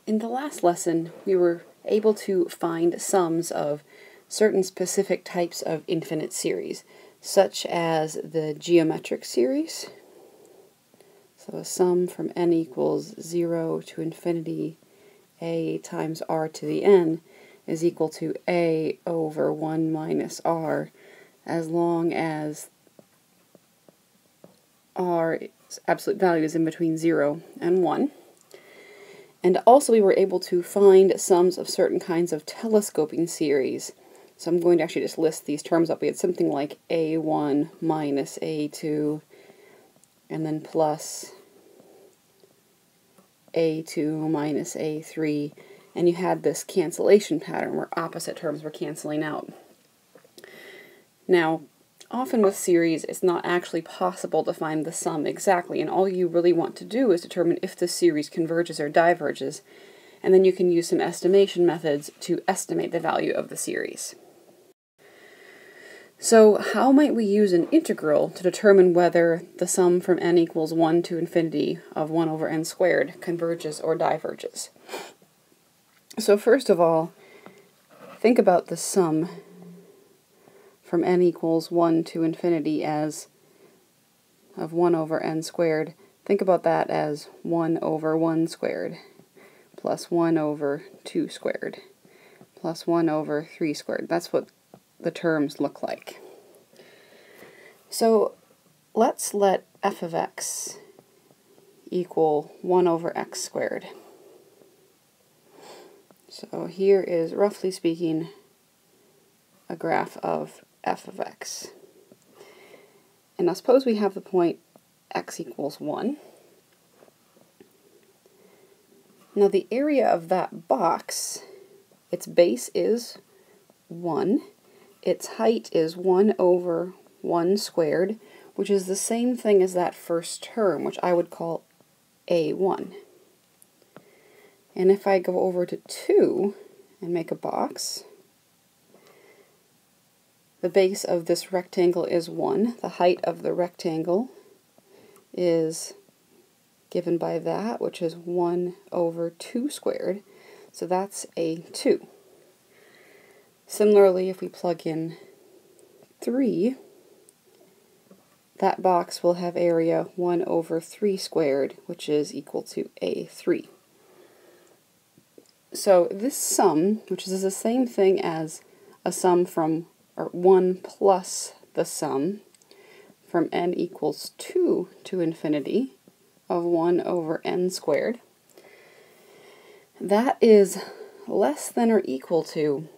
In the last lesson, we were able to find sums of certain specific types of infinite series, such as the geometric series. So a sum from n equals 0 to infinity a times r to the n is equal to a over 1 minus r, as long as r's absolute value is in between 0 and 1. And also we were able to find sums of certain kinds of telescoping series. So I'm going to actually just list these terms up. We had something like a1 minus a2, and then plus a2 minus a3, and you had this cancellation pattern where opposite terms were canceling out. Now, often with series, it's not actually possible to find the sum exactly, and all you really want to do is determine if the series converges or diverges, and then you can use some estimation methods to estimate the value of the series. So how might we use an integral to determine whether the sum from n equals 1 to infinity of 1 over n squared converges or diverges? So first of all, think about the sum from n equals 1 to infinity as of 1 over n squared. Think about that as 1 over 1 squared plus 1 over 2 squared plus 1 over 3 squared. That's what the terms look like. So let's let f of x equal 1 over x squared. So here is, roughly speaking, a graph of f of x. And now suppose we have the point x equals 1. Now the area of that box, its base is 1, its height is 1 over 1 squared, which is the same thing as that first term, which I would call a1. And if I go over to 2 and make a box, the base of this rectangle is 1. The height of the rectangle is given by that, which is 1 over 2 squared. So that's a 2. Similarly, if we plug in 3, that box will have area 1 over 3 squared, which is equal to a3. So this sum, which is the same thing as a sum from 1 plus the sum from n equals 2 to infinity of 1 over n squared, that is less than or equal to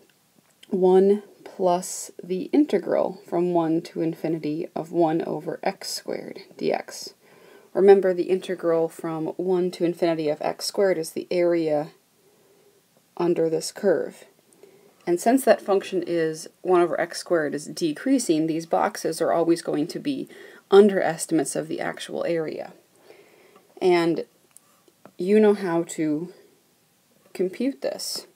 1 plus the integral from 1 to infinity of 1 over x squared dx. Remember, the integral from 1 to infinity of x squared is the area under this curve. And since that function is 1 over x squared is decreasing, these boxes are always going to be underestimates of the actual area. And you know how to compute this.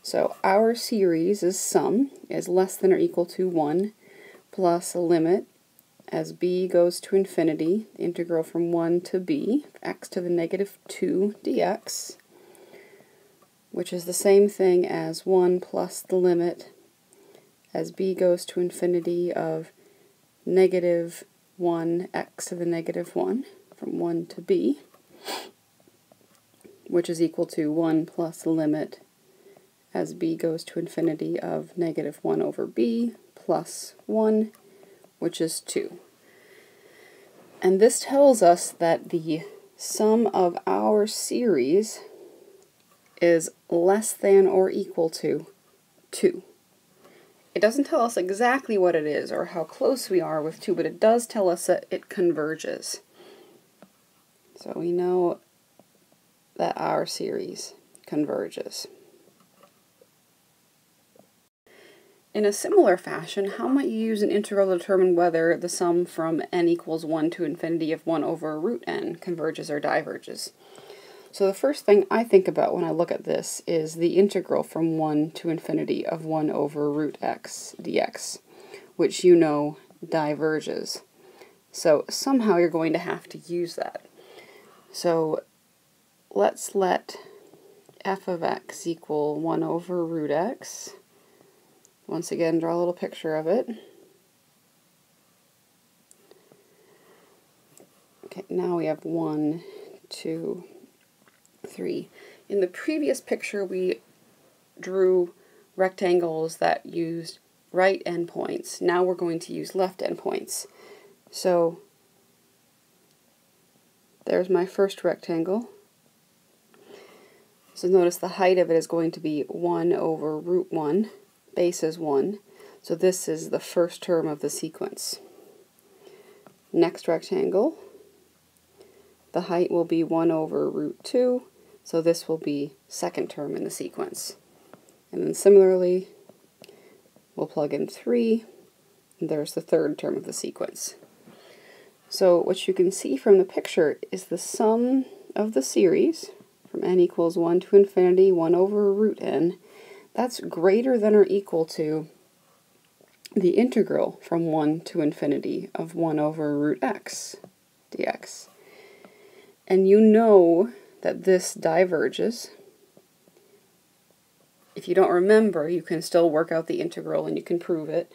So our series' sum is less than or equal to 1 plus a limit as b goes to infinity, the integral from 1 to b, x to the negative 2 dx, which is the same thing as 1 plus the limit as b goes to infinity of negative 1 x to the negative 1 from 1 to b, which is equal to 1 plus the limit as b goes to infinity of negative 1 over b plus 1, which is 2. And this tells us that the sum of our series is less than or equal to 2. It doesn't tell us exactly what it is or how close we are with 2, but it does tell us that it converges. So we know that our series converges. In a similar fashion, how might you use an integral to determine whether the sum from n equals 1 to infinity of 1 over root n converges or diverges? So the first thing I think about when I look at this is the integral from 1 to infinity of 1 over root x dx, which you know diverges. So somehow you're going to have to use that. So let's let f of x equal 1 over root x. Once again, draw a little picture of it. Okay, now we have 1, 2, 3. In the previous picture, we drew rectangles that used right endpoints. Now we're going to use left endpoints. So there's my first rectangle. So notice the height of it is going to be 1 over root 1. Base is 1. So this is the first term of the sequence. Next rectangle, the height will be 1 over root 2. So this will be second term in the sequence. And then similarly, we'll plug in 3, and there's the third term of the sequence. So what you can see from the picture is the sum of the series from n equals 1 to infinity, 1 over root n, that's greater than or equal to the integral from 1 to infinity of 1 over root x dx. And you know that this diverges. If you don't remember, you can still work out the integral and you can prove it.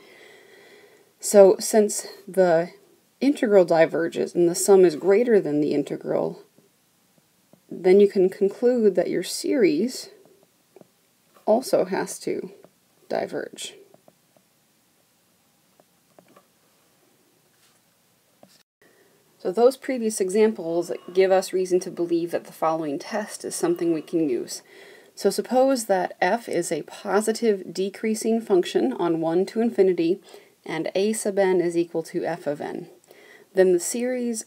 So since the integral diverges and the sum is greater than the integral, then you can conclude that your series also has to diverge. So those previous examples give us reason to believe that the following test is something we can use. So suppose that f is a positive decreasing function on 1 to infinity and a sub n is equal to f of n. Then the series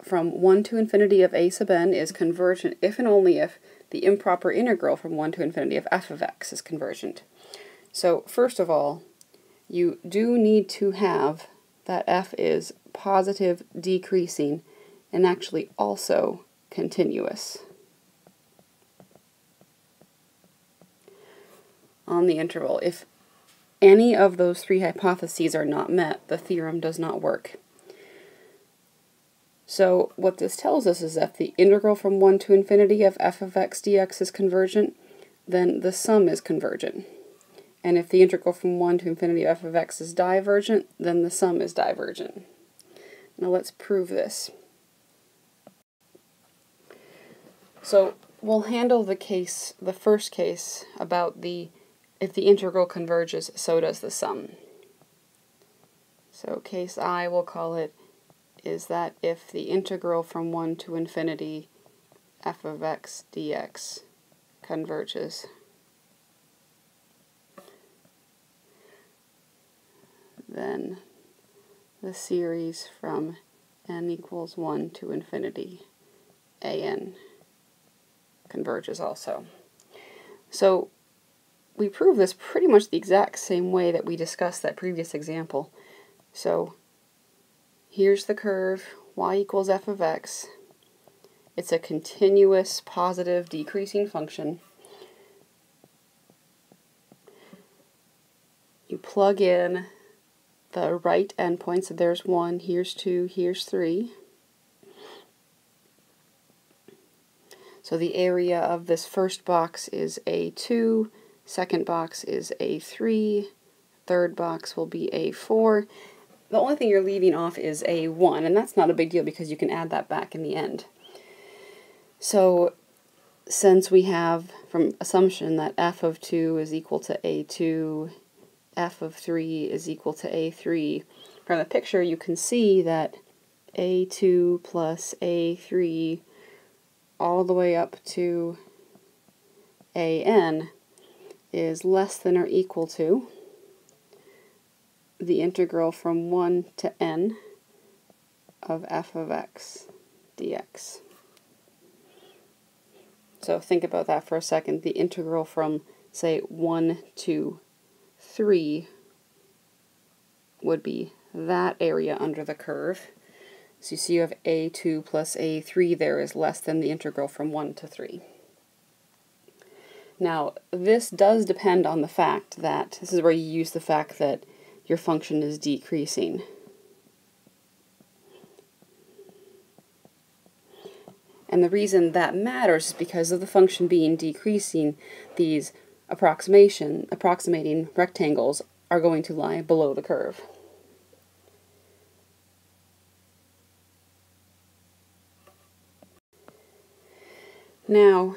from 1 to infinity of a sub n is convergent if and only if the improper integral from 1 to infinity of f of x is convergent. So first of all, you do need to have that f is positive decreasing and actually also continuous on the interval. If any of those three hypotheses are not met, the theorem does not work. So what this tells us is that the integral from 1 to infinity of f of x dx is convergent, then the sum is convergent. And if the integral from 1 to infinity of f of x is divergent, then the sum is divergent. Now let's prove this. So we'll handle the first case about if the integral converges, so does the sum. So case I, we'll call it, is that if the integral from 1 to infinity f of x dx converges, then the series from n equals 1 to infinity an converges also. So we prove this pretty much the exact same way that we discussed that previous example. So here's the curve, y equals f of x. It's a continuous positive decreasing function. You plug in the right endpoints, so there's 1, here's 2, here's 3. So the area of this first box is A2, second box is A3, third box will be A4. The only thing you're leaving off is A1, and that's not a big deal because you can add that back in the end. So since we have from assumption that f of 2 is equal to A2, f of 3 is equal to A3, from the picture you can see that A2 plus A3 all the way up to an is less than or equal to the integral from 1 to n of f of x dx. So think about that for a second. The integral from, say, 1 to 3 would be that area under the curve. So you see you have a2 plus a3 there is less than the integral from 1 to 3. Now, this does depend on the fact that, this is where you use the fact that your function is decreasing. And the reason that matters is because of the function being decreasing, these approximating rectangles are going to lie below the curve. Now,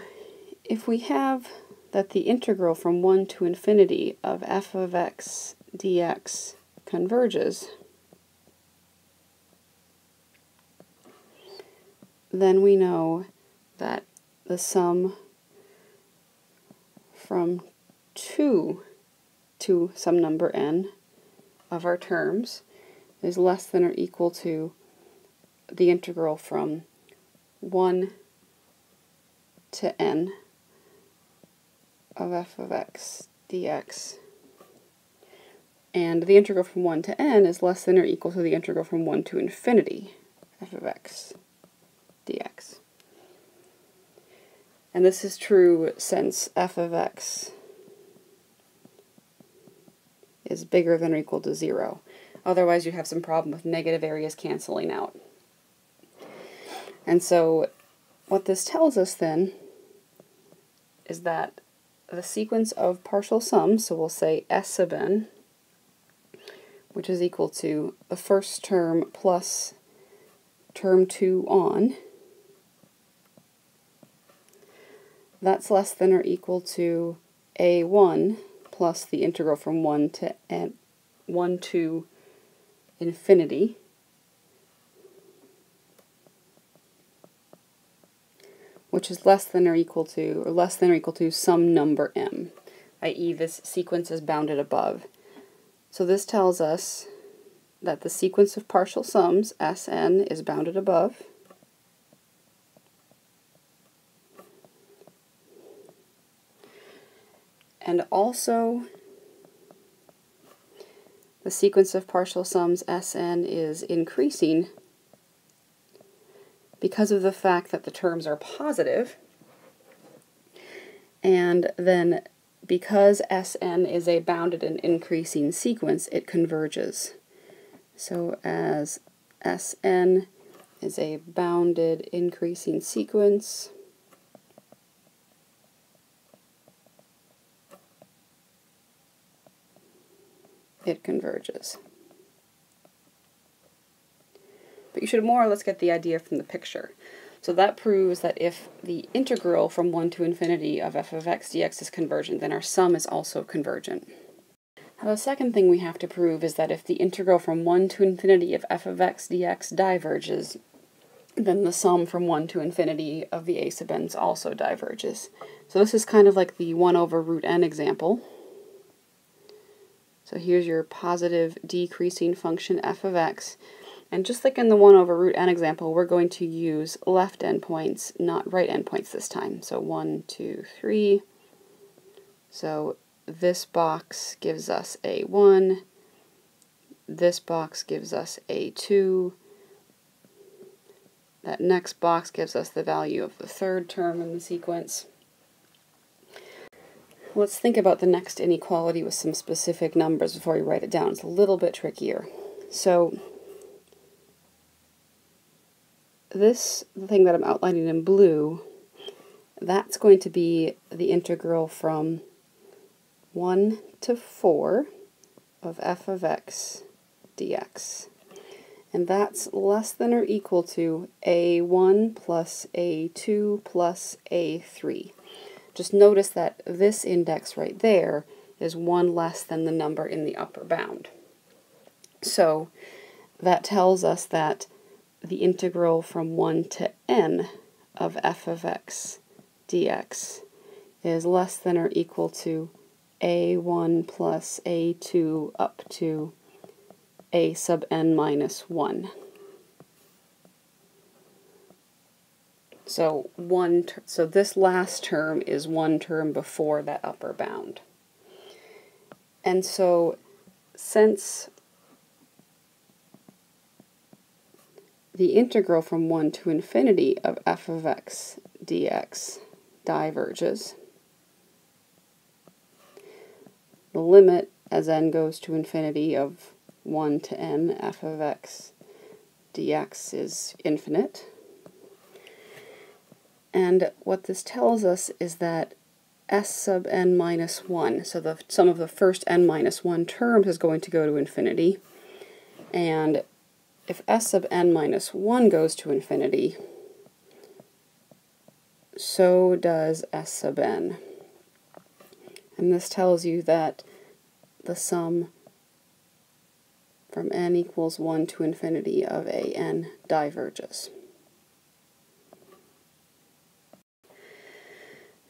if we have that the integral from 1 to infinity of f of x dx converges, then we know that the sum from 2 to some number n of our terms is less than or equal to the integral from 1 to n of f of x dx. And the integral from 1 to n is less than or equal to the integral from 1 to infinity f of x dx. And this is true since f of x is bigger than or equal to 0. Otherwise, you have some problem with negative areas canceling out. And so what this tells us then is that the sequence of partial sums, so we'll say S sub n, which is equal to the first term plus term 2 on, that's less than or equal to a1 plus the integral from 1 to infinity, which is less than or equal to some number m, i.e. this sequence is bounded above. So this tells us that the sequence of partial sums, Sn, is bounded above. And also, the sequence of partial sums, Sn, is increasing because of the fact that the terms are positive, and then because Sn is a bounded and increasing sequence, it converges. So as Sn is a bounded increasing sequence, it converges. But you should more or less get the idea from the picture. So that proves that if the integral from 1 to infinity of f of x dx is convergent, then our sum is also convergent. Now the second thing we have to prove is that if the integral from 1 to infinity of f of x dx diverges, then the sum from 1 to infinity of the a sub n's also diverges. So this is kind of like the 1 over root n example. So here's your positive decreasing function f of x. And just like in the 1 over root n example, we're going to use left endpoints, not right endpoints this time. So 1, 2, 3. So this box gives us a1. This box gives us a2. That next box gives us the value of the third term in the sequence. Let's think about the next inequality with some specific numbers before we write it down. It's a little bit trickier. So this, the thing that I'm outlining in blue, that's going to be the integral from 1 to 4 of f of x dx. And that's less than or equal to a1 plus a2 plus a3. Just notice that this index right there is 1 less than the number in the upper bound. So that tells us that the integral from 1 to n of f of x dx is less than or equal to a1 plus a2 up to a sub n minus 1. So this last term is one term before that upper bound. And so since the integral from 1 to infinity of f of x dx diverges, the limit as n goes to infinity of 1 to n f of x dx is infinite. And what this tells us is that s sub n minus 1, so the sum of the first n minus 1 terms is going to go to infinity, and if s sub n minus 1 goes to infinity, so does s sub n. And this tells you that the sum from n equals 1 to infinity of a n diverges.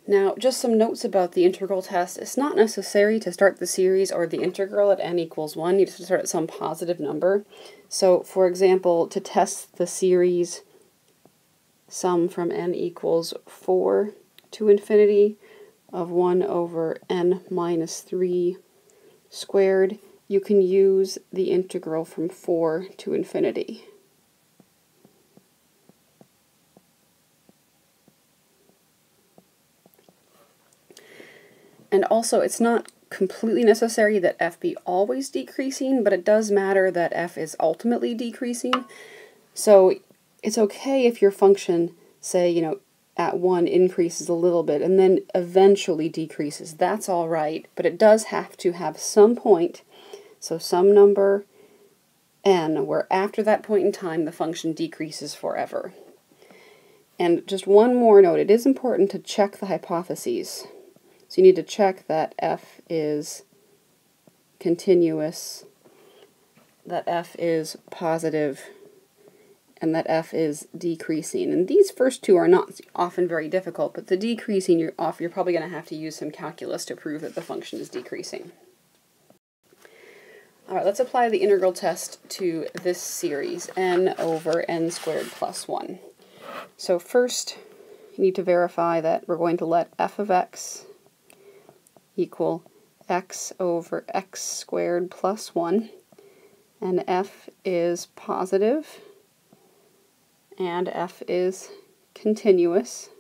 Now, just some notes about the integral test. It's not necessary to start the series or the integral at n equals 1. You just start at some positive number. So, for example, to test the series sum from n equals 4 to infinity of 1 over n minus 3 squared, you can use the integral from 4 to infinity. And also, it's not completely necessary that f be always decreasing, but it does matter that f is ultimately decreasing. So it's okay if your function, say, at 1 increases a little bit and then eventually decreases. That's all right, but it does have to have some point, so some number n, where after that point in time the function decreases forever. And just one more note, it is important to check the hypotheses. So you need to check that f is continuous, that f is positive, and that f is decreasing. And these first two are not often very difficult, but the decreasing, you're probably going to have to use some calculus to prove that the function is decreasing. All right, let's apply the integral test to this series, n over n squared plus 1. So first, you need to verify that we're going to let f of x equal x over x squared plus 1, and f is positive, and f is continuous.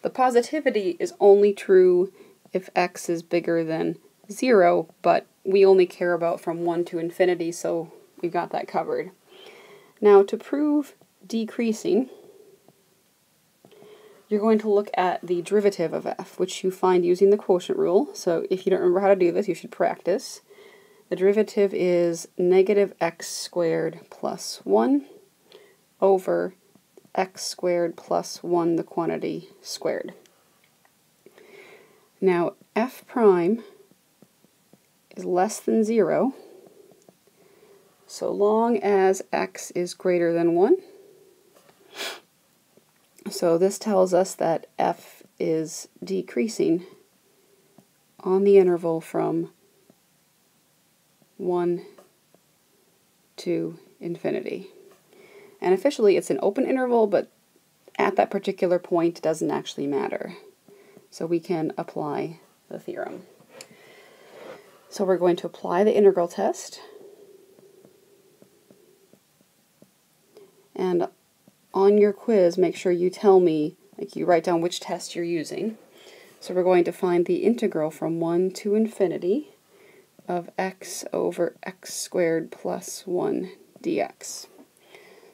The positivity is only true if x is bigger than 0, but we only care about from 1 to infinity, so we've got that covered. Now, to prove decreasing, you're going to look at the derivative of f, which you find using the quotient rule. So if you don't remember how to do this, you should practice. The derivative is negative x squared plus 1 over x squared plus 1, the quantity squared. Now, f prime is less than 0, so long as x is greater than 1. So this tells us that f is decreasing on the interval from 1 to infinity. And officially it's an open interval, but at that particular point it doesn't actually matter. So we can apply the theorem. So we're going to apply the integral test. And on your quiz, make sure you tell me, like you write down which test you're using. So we're going to find the integral from 1 to infinity of x over x squared plus 1 dx.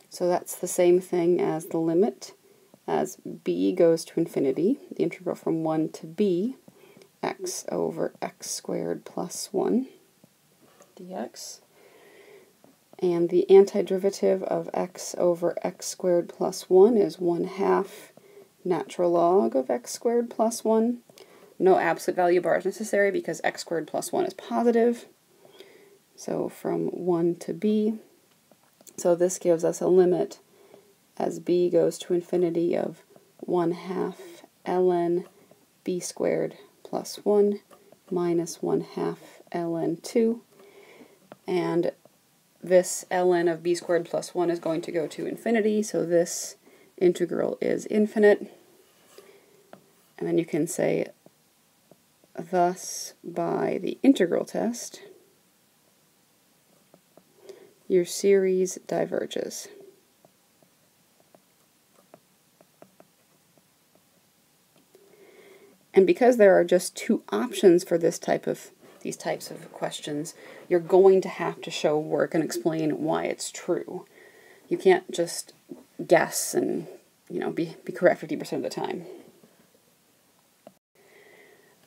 So that's the same thing as the limit as b goes to infinity, the integral from 1 to b, x over x squared plus 1 dx. And the antiderivative of x over x squared plus 1 is 1/2 natural log of x squared plus 1. No absolute value bar is necessary because x squared plus 1 is positive. So from 1 to b. So this gives us a limit as b goes to infinity of 1/2 ln b squared plus 1 minus 1/2 ln 2. And this ln of b squared plus 1 is going to go to infinity, so this integral is infinite. And then you can say, thus, by the integral test, your series diverges. And because there are just two options for these types of questions, you're going to have to show work and explain why it's true. You can't just guess and be correct 50% of the time.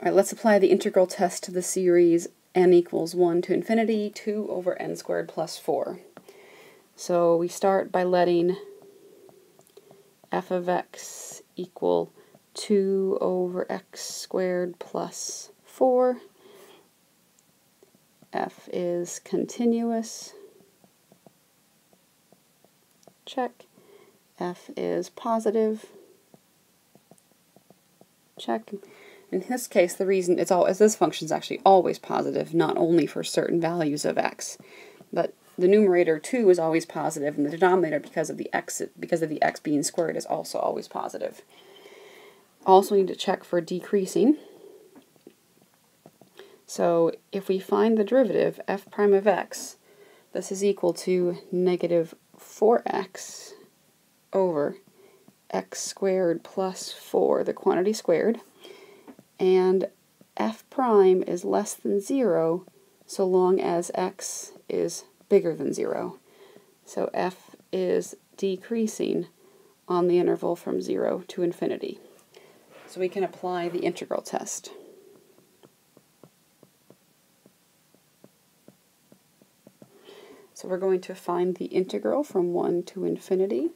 All right, let's apply the integral test to the series n equals 1 to infinity 2 over n squared plus 4. So we start by letting f of x equal 2 over x squared plus 4. F is continuous. Check. F is positive. Check. In this case, the reason it's all is this function is actually always positive, not only for certain values of x, but the numerator 2 is always positive, and the denominator, because of the x being squared, is also always positive. Also need to check for decreasing. So if we find the derivative f prime of x, this is equal to negative 4x over x squared plus 4, the quantity squared, and f prime is less than 0 so long as x is bigger than 0. So f is decreasing on the interval from 0 to infinity. So we can apply the integral test. So we're going to find the integral from 1 to infinity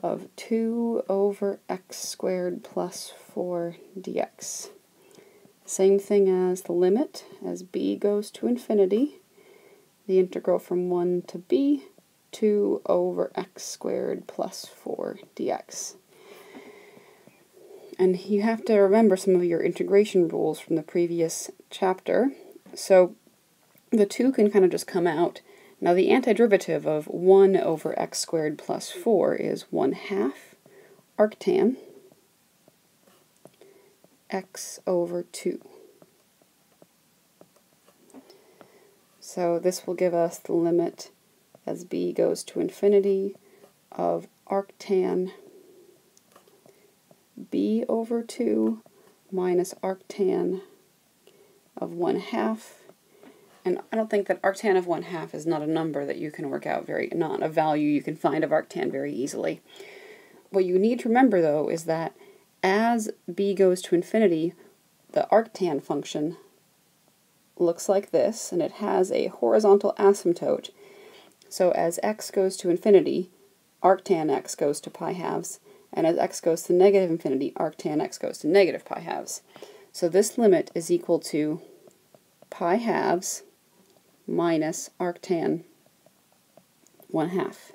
of 2 over x squared plus 4 dx. Same thing as the limit. As b goes to infinity, the integral from 1 to b, 2 over x squared plus 4 dx. And you have to remember some of your integration rules from the previous chapter. So the 2 can kind of just come out. Now the antiderivative of 1 over x squared plus 4 is 1/2 arctan x over 2. So this will give us the limit as b goes to infinity of arctan b over 2 minus arctan of 1/2. And I don't think that arctan of 1/2 is not a number that you can work out not a value you can find of arctan very easily. What you need to remember, though, is that as b goes to infinity, the arctan function looks like this, and it has a horizontal asymptote. So as x goes to infinity, arctan x goes to pi halves, and as x goes to negative infinity, arctan x goes to negative pi halves. So this limit is equal to pi halves minus arctan 1/2.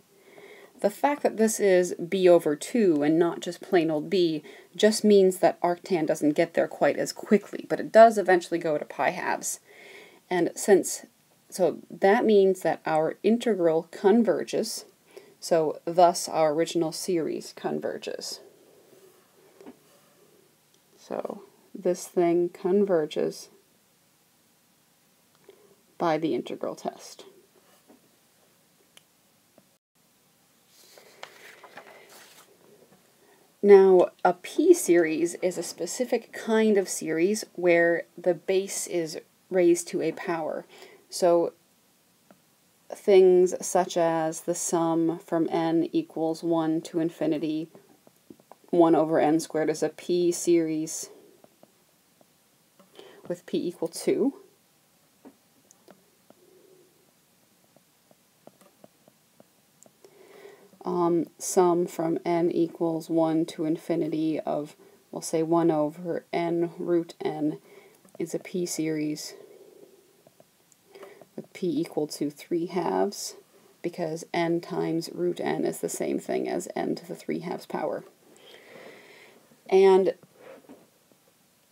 The fact that this is b over 2 and not just plain old b just means that arctan doesn't get there quite as quickly, but it does eventually go to pi halves. And so that means that our integral converges, so thus our original series converges. So this thing converges by the integral test. Now, a p-series is a specific kind of series where the base is raised to a power. So things such as the sum from n equals 1 to infinity, 1 over n squared is a p-series with p equal 2. Sum from n equals 1 to infinity of, we'll say 1 over n root n, is a p-series with p equal to 3/2, because n times root n is the same thing as n to the 3/2 power. And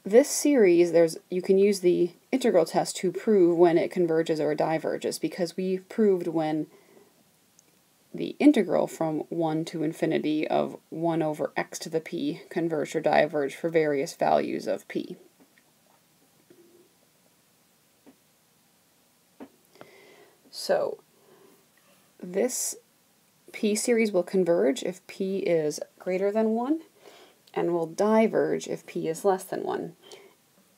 this series, you can use the integral test to prove when it converges or diverges, because we proved when the integral from 1 to infinity of 1 over x to the p converge or diverge for various values of p. So this p-series will converge if p is greater than 1, and will diverge if p is less than 1.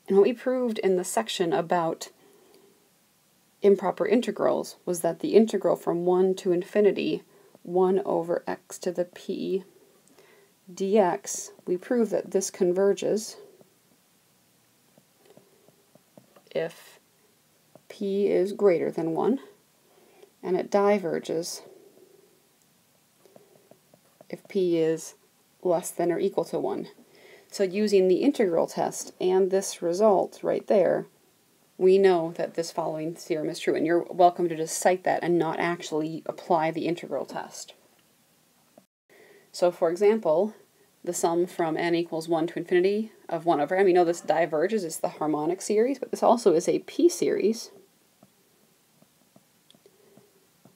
And what we proved in the section about improper integrals was that the integral from 1 to infinity, 1 over x to the p, dx, we prove that this converges if p is greater than 1, and it diverges if p is less than or equal to 1. So using the integral test and this result right there, we know that this following theorem is true, and you're welcome to just cite that and not actually apply the integral test. So for example, the sum from n equals 1 to infinity of 1 over n, we know this diverges, it's the harmonic series, but this also is a p-series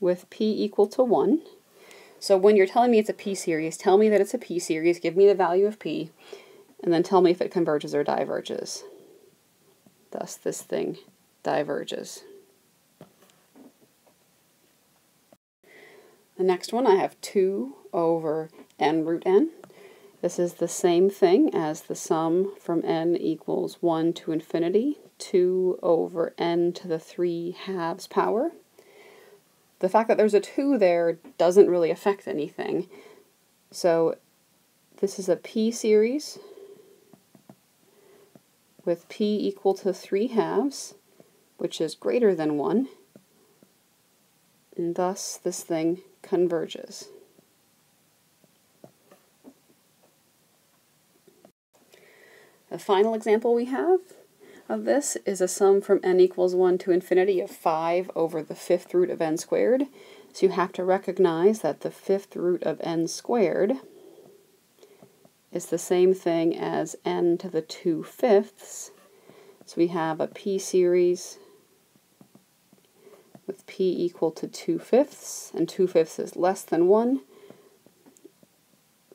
with p equal to 1. So when you're telling me it's a p-series, tell me that it's a p-series, give me the value of p, and then tell me if it converges or diverges. Thus, this thing diverges. The next one, I have 2 over n root n. This is the same thing as the sum from n equals 1 to infinity, 2 over n to the 3/2 power. The fact that there's a 2 there doesn't really affect anything. So this is a p-series with p equal to 3/2, which is greater than 1, and thus this thing converges. The final example we have of this is a sum from n equals 1 to infinity of 5 over the 5th root of n squared. So you have to recognize that the 5th root of n squared is the same thing as n to the 2/5. So we have a p-series with p equal to 2/5, and 2/5 is less than 1.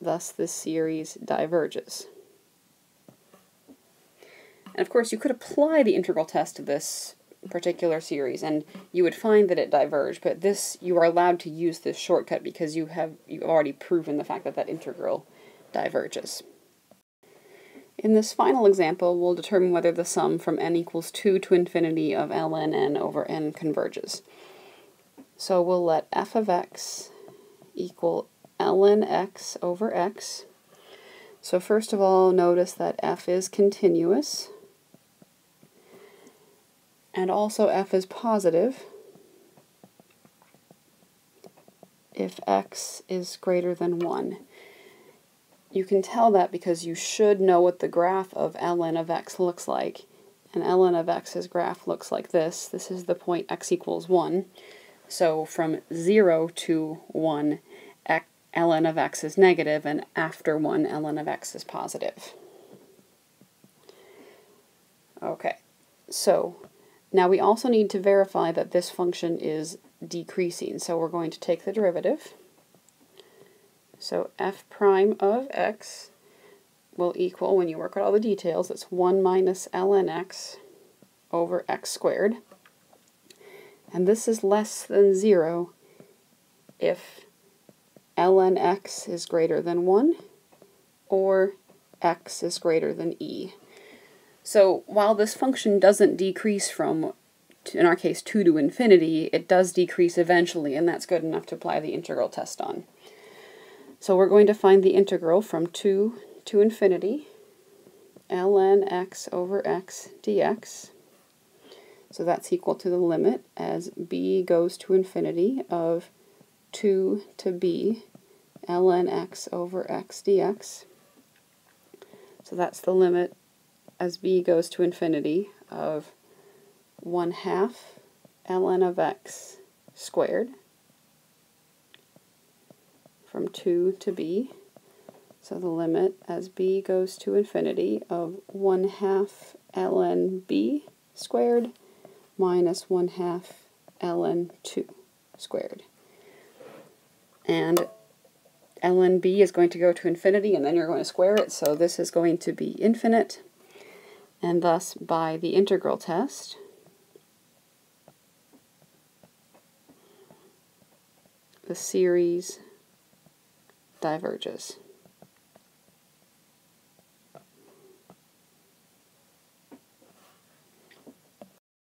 Thus this series diverges. And of course you could apply the integral test to this particular series and you would find that it diverged, but this, you are allowed to use this shortcut because you've already proven the fact that that integral diverges. In this final example, we'll determine whether the sum from n equals 2 to infinity of ln n over n converges. So we'll let f of x equal ln x over x. So first of all, notice that f is continuous, and also f is positive if x is greater than 1. You can tell that because you should know what the graph of ln of x looks like. And ln of x's graph looks like this. This is the point x equals 1. So from 0 to 1, ln of x is negative, and after 1, ln of x is positive. Okay, so now we also need to verify that this function is decreasing. So we're going to take the derivative. So f prime of x will equal, when you work out all the details, it's 1 minus ln x over x squared. And this is less than 0 if ln x is greater than 1 or x is greater than e. So while this function doesn't decrease from, in our case, 2 to infinity, it does decrease eventually, and that's good enough to apply the integral test on. So we're going to find the integral from 2 to infinity, ln x over x dx. So that's equal to the limit as b goes to infinity of 2 to b ln x over x dx. So that's the limit as b goes to infinity of 1/2 ln of x squared from 2 to b. So the limit as b goes to infinity of 1/2 ln b squared minus 1/2 ln 2 squared. And ln b is going to go to infinity, and then you're going to square it, so this is going to be infinite. And thus, by the integral test, the series diverges.